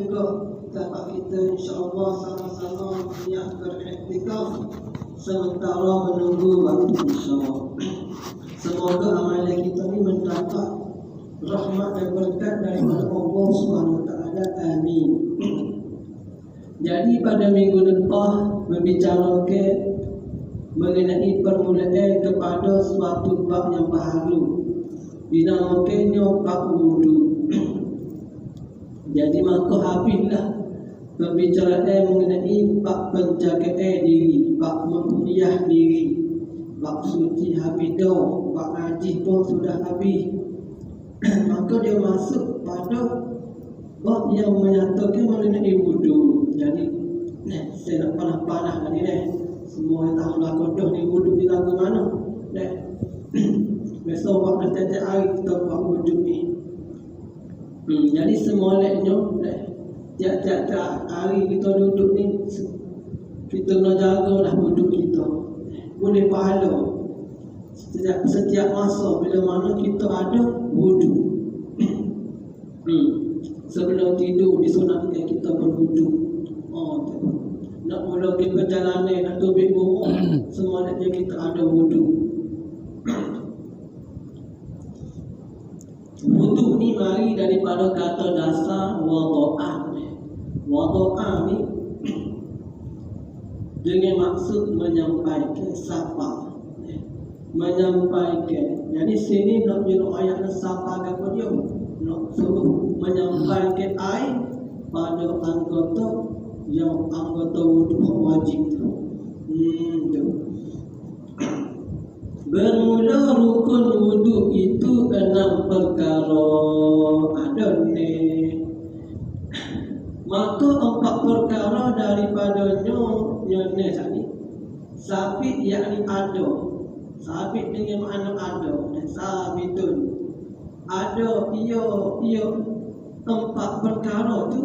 juga dapat kita insya-Allah sama-sama niat beriktikaf sementara menunggu waktu insya-Allah. Semoga amalan kita ni mendapat rahmat dan berkat daripada Allah Subhanahu Wa Taala. Amin. Jadi pada minggu lepas membicarakan mengenai permulaan kepada suatu bab yang baru, dinamakannya bab wudu. Jadi maka habislah pembicaraan mengenai bab penjagaan diri, bab menguliah diri, bab suci habis dah, bab najis pun sudah habis. Maka dia masuk pada bab yang menyatakan mengenai wudu. Jadi saya nak panah-panah tadi semua yang tahu lah kodoh ni wudu di lagu mana. Besok waktu setiap hari kita buat wudu ni. Jadi semoleknya tiap-tiap hari kita duduk ni, kita nak jagalah wudu kita. Boleh pahala setiap masa bila mana kita ada wudu. Sebelum tidur disunatkan kita berwudu. Nak mula pergi perjalanan, nak tubik rumah, semuanya kita ada wudu. Wudu ni mari daripada kata dasar wadu'an. Wadu'an ni dengan maksud menyampaikan sapa, menyampaikan. Jadi sini nak jenuh ayat sapa kepada dia, nak suruh menyampaikan air pada anggota yang anggota wudu wajib tu. Bermula rukun wudu itu 6 perkara ada ni. Maka 4 perkara daripadanya ni tadi. Sabit yakni ada. Sabit dengan makna ada. Sabitun. Ada ia 4 perkara tu.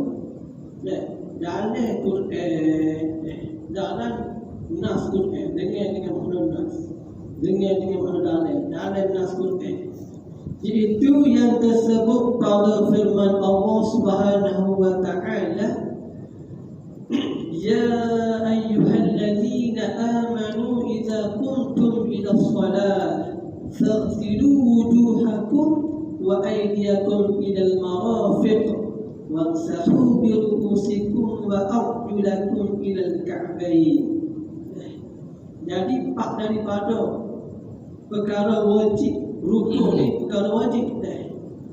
Dalam Quran, dalam nas Quran dengan makna nas. Dengan makna dalam nas Quran. Itu yang tersebut pada firman Allah Subhanahu Wa Taala, Ya ayyuhallazina amanu idza qumtum ila shalah faghsilu wujuhakum wa aydiyakum ila al-marafiq wamsahu bi ru'usikum wa arjulakum ila al-ka'bayn. Jadi empat daripada perkara wajib rukun ni, perkara wajib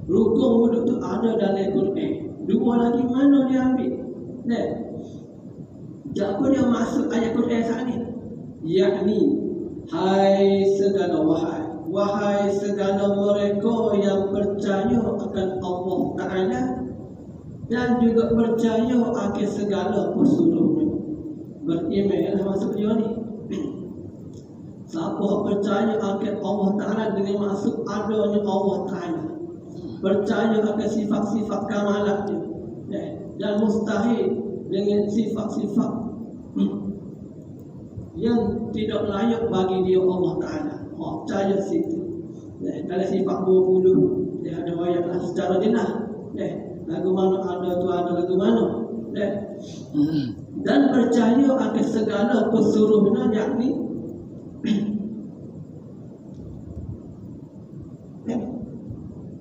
rukun wudu tu ada dalam Quran. Dua lagi mana dia ambil? Apa dia masuk ayat Quran saat ni? Yakni hai segala wahai segala mereka yang percaya akan Allah Ta'ala dan juga percaya akan segala pesuruhnya. Beriman masuk dia ni. Siapa percaya akan Allah Ta'ala dengan maksud adanya Allah Ta'ala, percaya akan sifat-sifat kamalatnya, dan mustahil dengan sifat-sifat yang tidak layak bagi dia Allah Ta'ala. Percaya situ. Dalam sifat 20 dia ada ayat lah secara jelas. Lagu mana ada tu ada lagu mana. Dan percaya akan segala pesuruhnya, yakni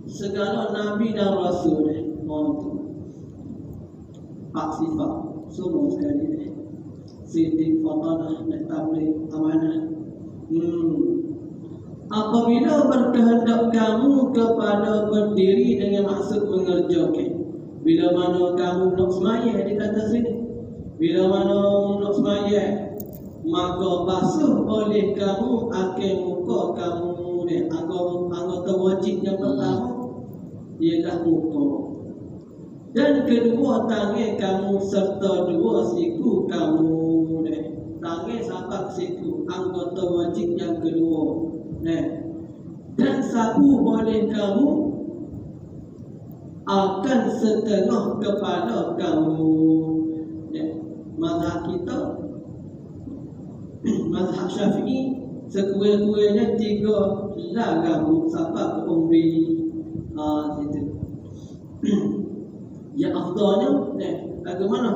segala nabi dan rasul. Empat sifat semua sekali ni. Siddiq, fatanah, dan tabligh, amanah. Apabila berkehendak kamu kepada berdiri dengan maksud mengerjakan, bila mana kamu nak semaya, dia kata sini, bila mana nak semaya, maka basuh oleh kamu akan muka kamu. Anggota wajib yang pertama ialah muka, dan kedua tangan kamu serta dua siku kamu. Tangan sampai siku, anggota wajib yang kedua. Dan sapu boleh kamu akan setengah kepala kamu. Mazhab kita, mazhab Syafi'i, sekurang-kurangnya 3 rambut sampai ke umbi. Situ. Yang afdalnya lagu mana?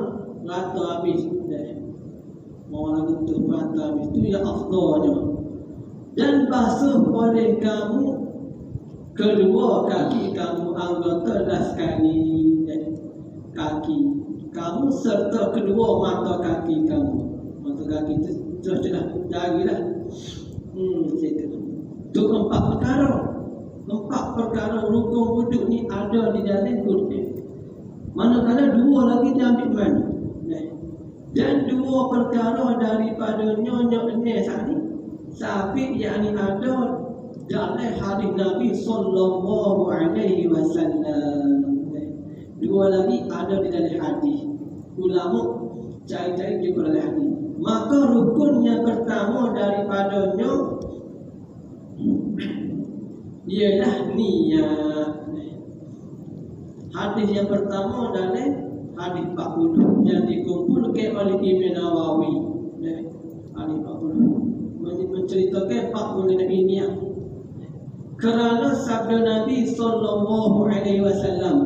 Rata habis. Mau lagu tu rata habis tu yang afdalnya. Dan basuh oleh kamu kedua kaki kamu, anggota dah sekali kaki kamu serta kedua mata kaki kamu. Mata kaki tu sudah jarilah. Situ. Tu empat perkara rukun wuduk ni ada di dalam Quran. Manakala dua lagi diambil mana? Dan dua perkara daripada nyonya ini sabit yakni ada dalam hadis Nabi sallallahu alaihi wasallam. Dua lagi ada di dalam hadis. Ulama cari-cari di dalam hadis. Maka rukun yang pertama daripadanya ialah niat. Hadis yang pertama dalam hadis 40 yang dikumpulkan oleh Imam Nawawi. Hadis 40 menceritakan 40 mengenai niat. Kerana sabda Nabi sallallahu alaihi wasallam,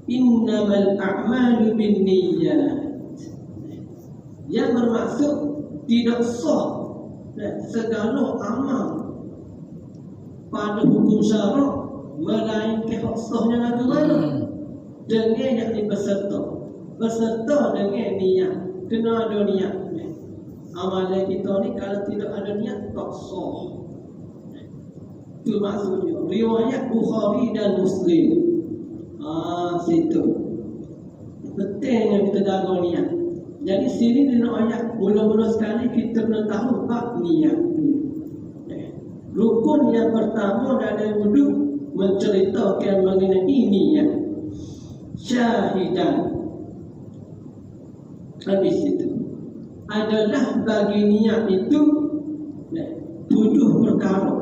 innamal a'malu binniyat, yang bermaksud tidak sah segala amal pada hukum syarak melainkan hak sahnya lagu mana? Dengan yang berserta dengan niat. Kena ada niat. Amalan kita ni kalau tidak ada niat tak sah. Itu maksudnya. Riwayat Bukhari dan Muslim. Situ. Pentingnya kita jaga niat. Jadi sini di ayat mula-mula sekali kita kena tahu bab niat dulu. Rukun yang pertama dalam wuduk menceritakan mengenai niat. Syahidan. Habis itu adalah bagi niat itu 7 perkara.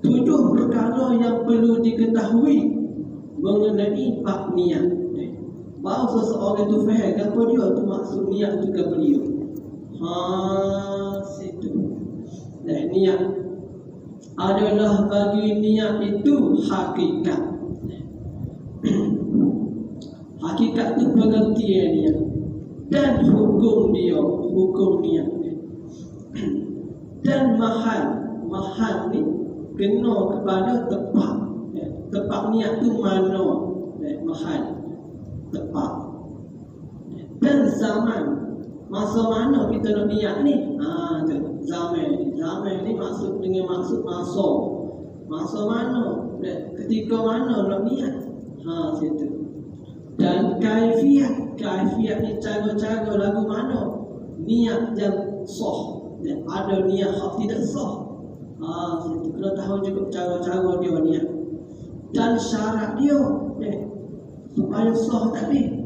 7 perkara yang perlu diketahui mengenai bab niat. Bahawa seseorang itu faham apa dia tu maksud niat itu ke beliau. Situ. Niat adalah bagi niat itu hakikat. Hakikat itu pengertian dia dan hukum dia, hukum niat. Dan mahal ni kena kepada tempat. Tempat niat tu mana? Mahal, tepat. Dan zaman, masa mana kita nak niat ni? Zaman ni maksud dengan maksud masa mana, ketika mana nak niat. Situ. Dan kaifiat ni cara-cara lagu mana niat yang sah. Ada niat hak tidak sah. Situ kena tahu juga cara-cara dia niat. Dan syarat dia supaya sah tadi.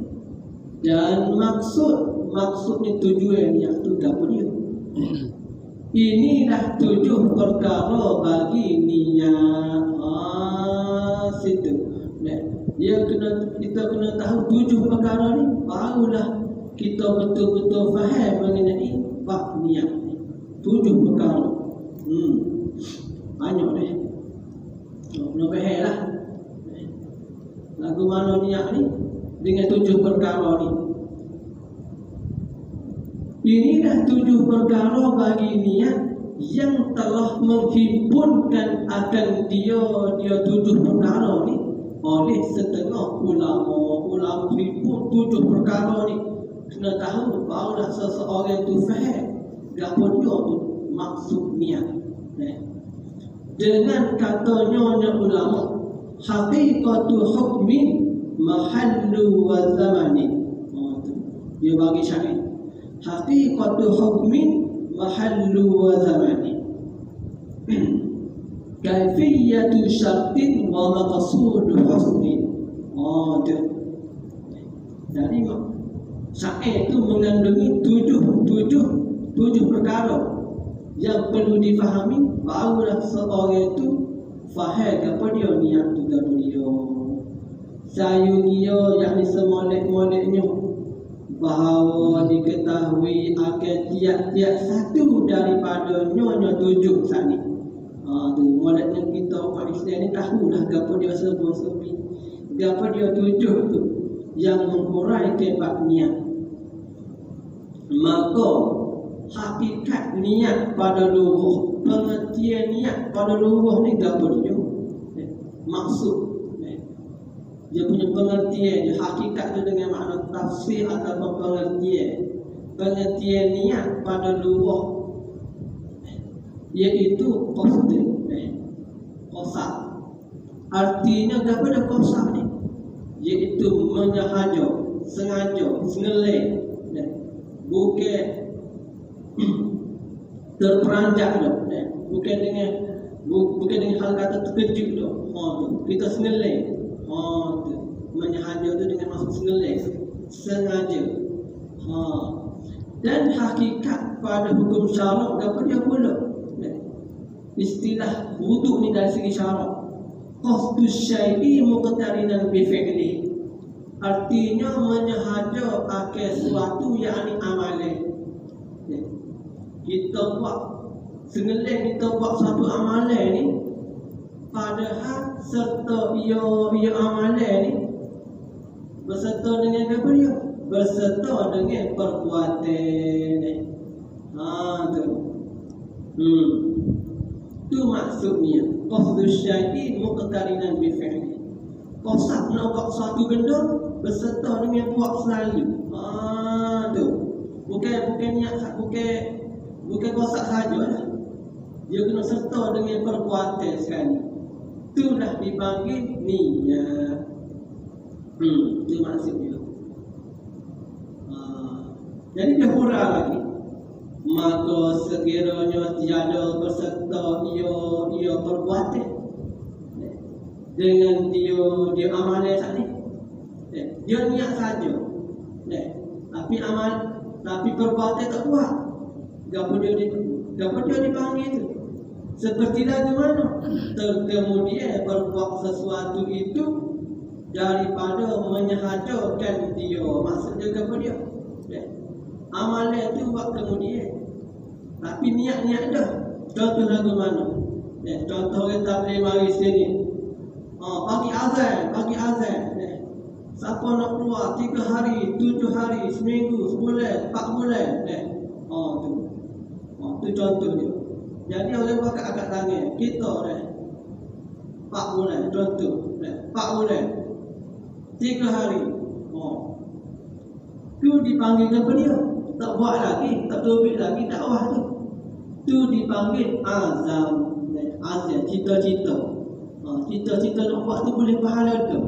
Dan maksud ni tujuan niat tu apa dia? Inilah 7 perkara bagi niat. Situ. Kita kena tahu 7 perkara ni, barulah kita betul-betul faham mengenai bab niat ni. 7 perkara. Banyak deh. Kena faham lah. Lagu mana niat ni dengan 7 perkara ni. Inilah 7 perkara bagi niat yang telah menghimpunkan akan dia 7 perkara ni oleh setengah ulama himpun 7 perkara ni. Kena tahu barulah seseorang tu faham apa dia tu maksud niat. Dengan katanya ulama, haqiqatu hukmin mahallu wa zamani. Dia bagi syarih. Haqiqatu hukmin mahallu wa zamani. Kaifiyatu syartin wa maqsudu husnin. Jadi syair itu mengandungi 7 perkara yang perlu difahami, barulah seorang itu faham apa dia niat tu dia. Sayung dia yang semolek-moleknya bahawa diketahui akan tiap-tiap satu daripada nyonya 7 saat ni. Tu moleknya kita orang Islam ni tahulah apa dia sebut-sebut. Gapo dia 7 tu yang menguraikan bab niat. Maka hakikat niat pada luruh, pengertian niat pada luruh ni gapo dia? Maksud dia punya pengertian, dia hakikat tu dengan makna tafsir atau pengertian niat pada luruh, iaitu qasd. Artinya apa dah qasd ni? Iaitu menyahaja, sengaja, sengaja, bukan terperanjat dah, bukan dengan hal kata terkejut dah. Kita sengaja, menyahaja tu dengan maksud sengaja. Dan hakikat pada hukum syarak apa dia pula? Istilah wuduk ni dari segi syarak, qasdu syai'i muqtarinan bi fi'li. Artinya menyahaja akan sesuatu yakni amalan. Kita buat sengaja, kita buat satu amalan ni, padahal serta ia amalan ni berserta dengan apa dia? Berserta dengan perbuatan. Tu maksudnya qasdu syai'i muqtarinan bi fi'li. Qasd nak buat satu benda berserta dengan buat selalu. Tu. Bukan niat, bukan qasd sajalah. Dia kena serta dengan perbuatan sekali. Tu dah dipanggil niat. Tu maksudnya. Jadi dia hurah lagi. Maka sekiranya tiada berserta ia perbuatan dengan dia amalan tadi, dia niat saja, tapi perbuatan tak buat, gapo dia dipanggil tu? Seperti lagu mana? Kemudian berbuat sesuatu itu daripada menyahajakan dia. Maksudnya gapo dia? Amalan tu buat kemudian, tapi niat dah. Contoh lagu mana? Contoh kita boleh mari sini. Pagi azan. Siapa nak keluar 3 hari, 7 hari, seminggu, sebulan, 4 bulan. Tu contoh dia. Jadi orang buat agak tangan kita 4 bulan, contoh 4 bulan, 3 hari. Tu dipanggil apa dia? Tak buat lagi, tak tobik lagi dakwah tu. Tu dipanggil azam. Azam, cita-cita. Cita-cita nak buat tu boleh pahala tu.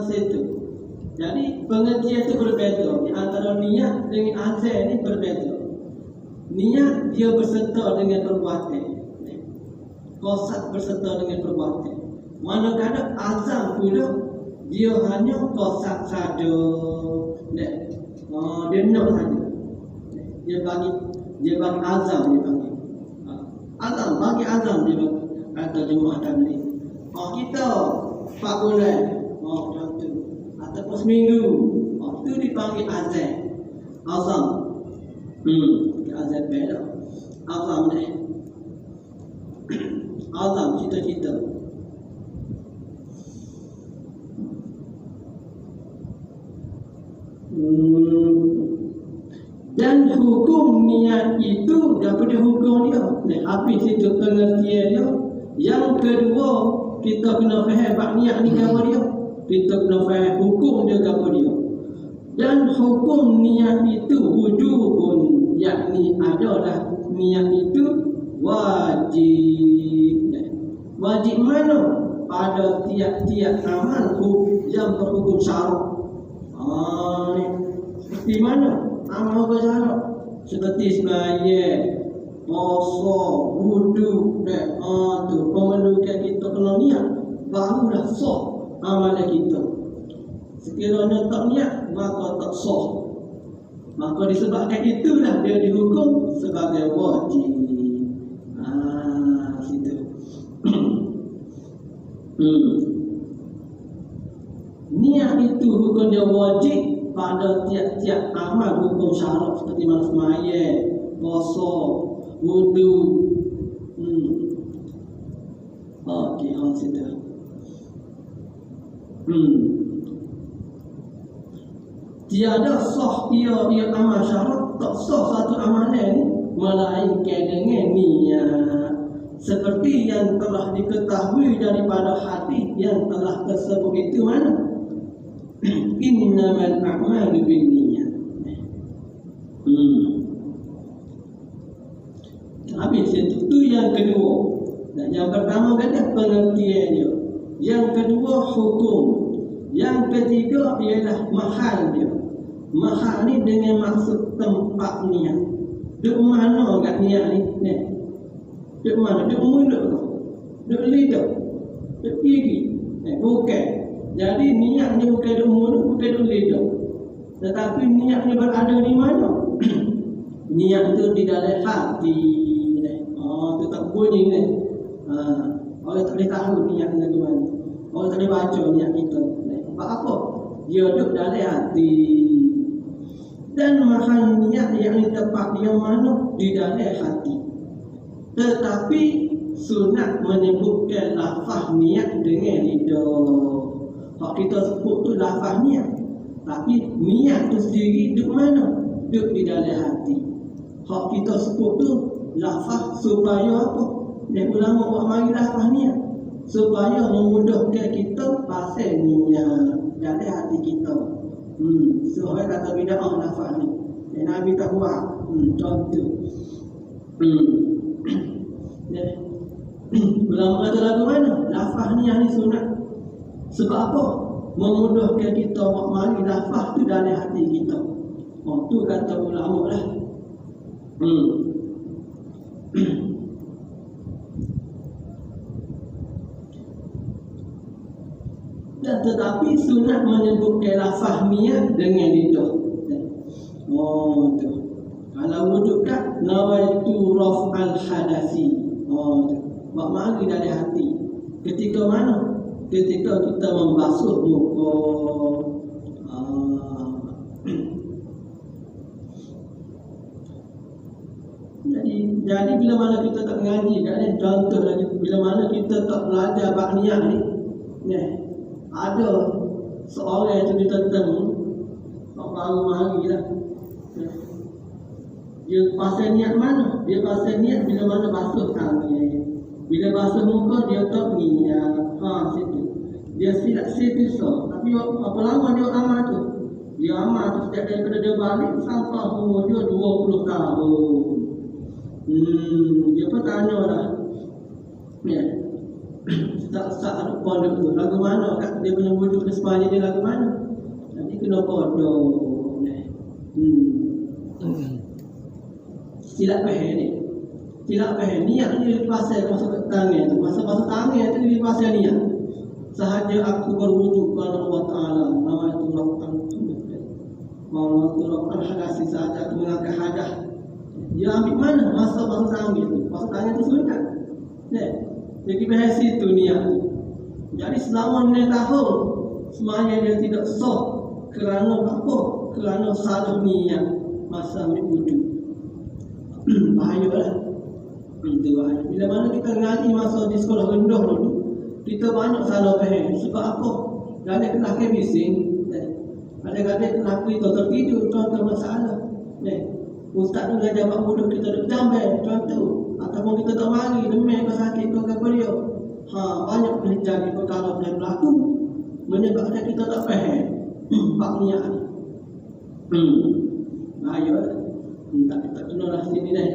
Situ. Jadi pengertian tu berbeza. Di antara niat dengan azam ni berbeza. Niat dia berserta dengan perbuatan. Qasd berserta dengan perbuatan. Manakala azam pula dia hanya qasd saja. Dia nak saja. Dia bagi azam, dia bagi. Azam, bagi azam dia bagi. Kata jemaah tabligh. Kita 4 bulan, contoh, ataupun seminggu. Itu dipanggil azam. Azam. Azam bela. Azam ni. Azam cita-cita. Dan hukum niat itu daripada hukum dia. Habis itu pengertian dia. Yang kedua, kita kena faham bab niat ni apa dia. Kita kena faham hukum dia apa dia. Dan hukum niat itu wujubun, yakni adalah niat itu wajib. Wajib mana? Pada tiap-tiap amal yang berhukum syarak. Seperti mana? Amal bersyarat. Seperti sembahyang, puasa, wudu, tu memerlukan kita kena niat, barulah sah amalan kita. Sekiranya tak niat, maka tak sah. Maka disebabkan itulah dia dihukum sebagai wajib. Situ. Niat itu hukum dia wajib pada tiap-tiap amal hukum syarak seperti mana sembahyang, puasa, wudu. Okey, situ. Tiada sah ia amal syarat, tak sah satu amalan ni melainkan dengan niat. Seperti yang telah diketahui daripada hadis yang telah tersebut itu mana? Innamal a'malu binniyat. Habis itu yang kedua. Dan yang pertama kata pengertiannya. Yang kedua hukum. Yang ketiga ialah mahal dia. Mahal ni dengan maksud tempat niat. Duk mana kat niat ni? Duk mana? Duk mulut tu? Duk lidah? Duk gigi? Bukan. Jadi niat ni bukan duk mulut, bukan duk lidah. Tetapi niat ni berada di mana? Niat tu di dalam hati. Tu tak bunyi ni. Orang tak boleh tahu niat ni di mana. Orang tak boleh baca niat kita. Sebab apa? Dia duduk dalam hati. Dan mahal niat yang tepat yang mana? Di dalam hati. Tetapi sunat menyebutkan lafaz niat dengan lidah. Hak kita sebut tu lafaz niat. Tapi niat tu sendiri duduk mana? Duduk di dalam hati. Hak kita sebut tu lafaz supaya apa? Dan ulama buat mari lafaz niat supaya memudahkan kita pasal niat dalam hati kita. So orang kata bid'ah lafaz ni. Dan Nabi tak buat. Contoh. Ulama kata lagu mana? Lafaz niat ni sunat. Sebab apa? Memudahkan kita buat mari lafaz tu dalam hati kita. Tu kata ulama lah. Dan tetapi sunat menyebutkan lafaz niat dengan lidah. Tu. Kalau wujud kat nawaitu raf'al hadasi. Buat mari dari hati. Ketika mana? Ketika kita membasuh muka. Jadi bila mana kita tak mengaji kat ni, contoh lagi, bila mana kita tak belajar bab niat ni, ada seorang yang kita temu, baru mari lah. Dia pasal niat mana? Dia pasal niat bila mana basuh tangan. Bila basuh muka dia tak niat. Situ. Dia silap situ so. Tapi apa lama dia amal tu? Dia amal tu setiap daripada dia balik sampai umur dia 20 tahun. Dia pun tanya lah. Tak ada pondok tu. Lagu mana kat dia punya wujud di sepanjang dia lagu mana? Nanti kena pondok. Silap faham ni. Silap faham. Niat ni pasal masuk ke tangan tu. Masa masuk tangan tu dia pasal niat. Sahaja aku berwujud kepada Allah Ta'ala. Nama itu Rahman. Nama itu Rahman hadasi. Sahaja aku mengangkat hadah. Dia ambil mana? Masuk tangan tu. Masuk tangan tu sunat. Jadi bahas itu niat. Jadi selama 9 tahun semuanya dia tidak sah. Kerana apa? Kerana salah niat masa ambil wuduk. Bahaya lah. Itu bahaya. Bila mana kita ngaji masa di sekolah rendah dulu, kita banyak salah faham. Sebab apa? Kadang-kadang kita bising. Kadang-kadang kita tertidur. Contoh masalah. Ustaz tu dah jawab wuduk kita duduk jambai. Contoh. Ataupun kita tak mari. Demam ke sakit ke apa dia. Banyak boleh jadi perkara boleh berlaku. Menyebabkan kita tak faham. Bab niat ni. Bahaya lah. Tak kena lah sini dah.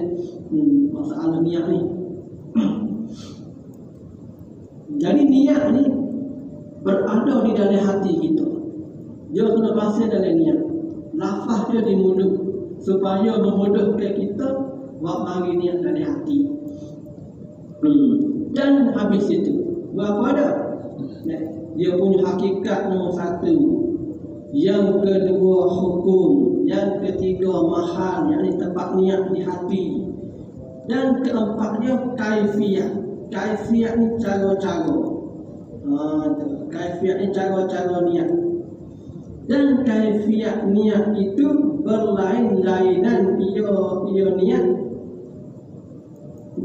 Masalah niat ni. Jadi niat ni berada di dalam hati kita. Dia kena pasal dalam niat. Lafaz dia di mulut supaya memudahkan kita buat mari niat dalam hati. Dan habis itu berapa ada? Dia punya hakikat nombor 1. Yang kedua hukum. Yang ketiga mahal, yakni tempat niat di hati. Dan keempatnya kaifiat. Kaifiat ni cara-cara. Kaifiat ni cara-cara niat. Dan kaifiat niat itu berlain-lainan ia niat.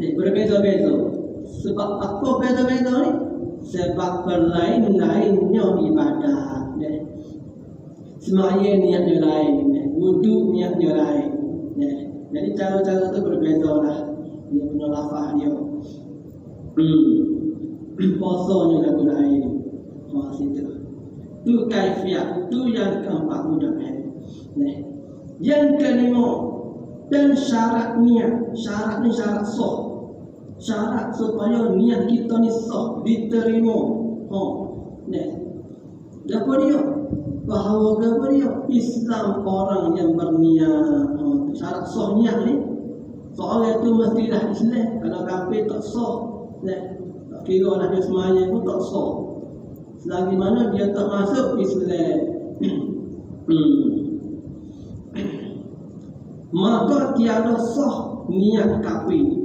Berbeza-beza. Sebab apa beza-beza ni? sebab berlain-lainnya ibadat. Semaya niatnya lain, wudhu niatnya lain. Jadi cara-cara tu berbeza lah. Dia punya lafaz dia. Puasanya lagu lain. Situ. Tu kaifiat, tu yang keempat mudah. Yang kelima, dan syarat niat. Syarat ni syarat sah. Syarat supaya niat kita ni sah, diterima. Apa dia? Bahawa apa dia? Islam orang yang berniat. Syarat sah niat ni. Soalnya tu mestilah Islam. Kalau kafir tak sah. Tak kira nak dia semaya pun tak sah. Selagi mana dia tak masuk Islam. Maka tiada sah niat kafir.